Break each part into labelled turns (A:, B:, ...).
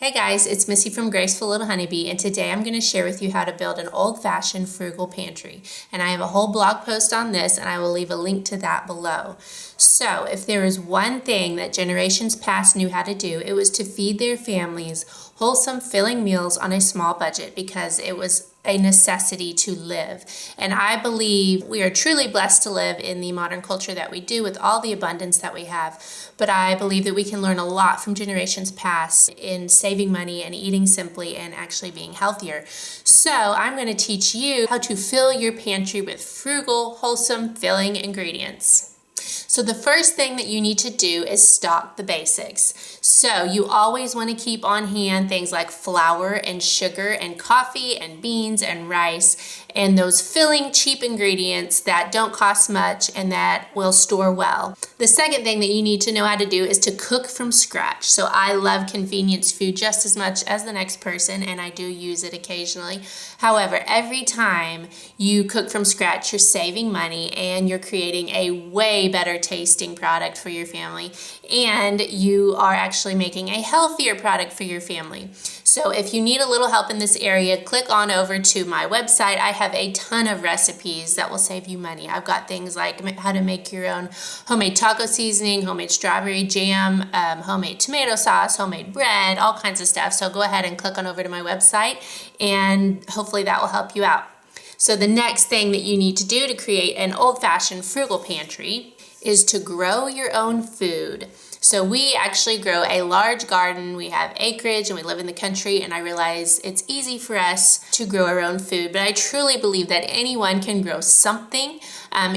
A: Hey guys, it's Missy from Graceful Little Honeybee, and today I'm going to share with you how to build an old-fashioned frugal pantry. And I have a whole blog post on this, and I will leave a link to that below. So, if there is one thing that generations past knew how to do, it was to feed their families wholesome, filling meals on a small budget because it was a necessity to live. And I believe we are truly blessed to live in the modern culture that we do with all the abundance that we have. But I believe that we can learn a lot from generations past in saving money and eating simply and actually being healthier. So I'm going to teach you how to fill your pantry with frugal, wholesome, filling ingredients. So the first thing that you need to do is stock the basics. So you always want to keep on hand things like flour and sugar and coffee and beans and rice and those filling cheap ingredients that don't cost much and that will store well. The second thing that you need to know how to do is to cook from scratch. So I love convenience food just as much as the next person, and I do use it occasionally. However, every time you cook from scratch, you're saving money and you're creating a way better tasting product for your family, and you are actually making a healthier product for your family. So if you need a little help in this area, click on over to my website. I have a ton of recipes that will save you money. I've got things like how to make your own homemade taco seasoning, homemade strawberry jam, homemade tomato sauce, homemade bread, all kinds of stuff. So go ahead and click on over to my website, and hopefully that will help you out. So the next thing that you need to do to create an old-fashioned frugal pantry is to grow your own food. So we actually grow a large garden. We have acreage and we live in the country, and I realize it's easy for us to grow our own food, but I truly believe that anyone can grow something.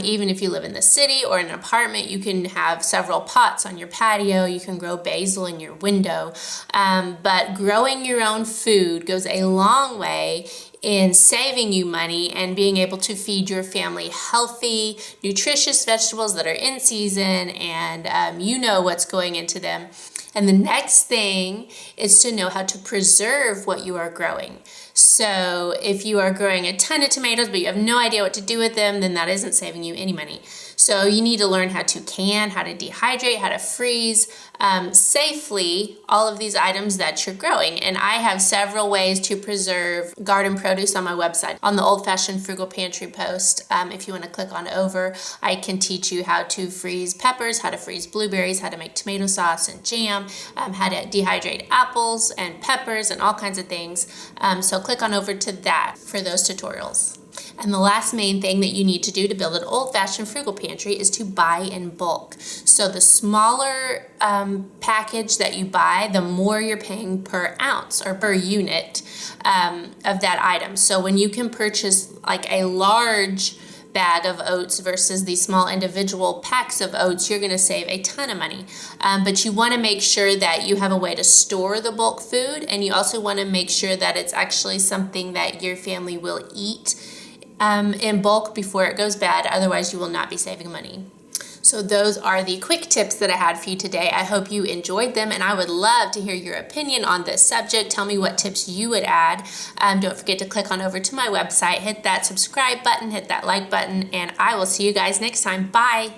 A: Even if you live in the city or in an apartment, you can have several pots on your patio. You can grow basil in your window. But growing your own food goes a long way in saving you money and being able to feed your family healthy, nutritious vegetables that are in season, and you know what's going into them. And the next thing is to know how to preserve what you are growing. So if you are growing a ton of tomatoes but you have no idea what to do with them, then that isn't saving you any money. So you need to learn how to can, how to dehydrate, how to freeze safely all of these items that you're growing. And I have several ways to preserve garden produce on my website. On the Old Fashioned Frugal Pantry post, if you want to click on over, I can teach you how to freeze peppers, how to freeze blueberries, how to make tomato sauce and jam, how to dehydrate apples and peppers and all kinds of things. So click on over to that for those tutorials. And the last main thing that you need to do to build an old-fashioned frugal pantry is to buy in bulk. So the smaller package that you buy, the more you're paying per ounce or per unit of that item. So when you can purchase like a large bag of oats versus the small individual packs of oats, you're going to save a ton of money. But you want to make sure that you have a way to store the bulk food, and you also want to make sure that it's actually something that your family will eat in bulk before it goes bad. Otherwise, you will not be saving money. So those are the quick tips that I had for you today. I hope you enjoyed them, and I would love to hear your opinion on this subject. Tell me what tips you would add. Don't forget to click on over to my website, hit that subscribe button, hit that like button, and I will see you guys next time. Bye.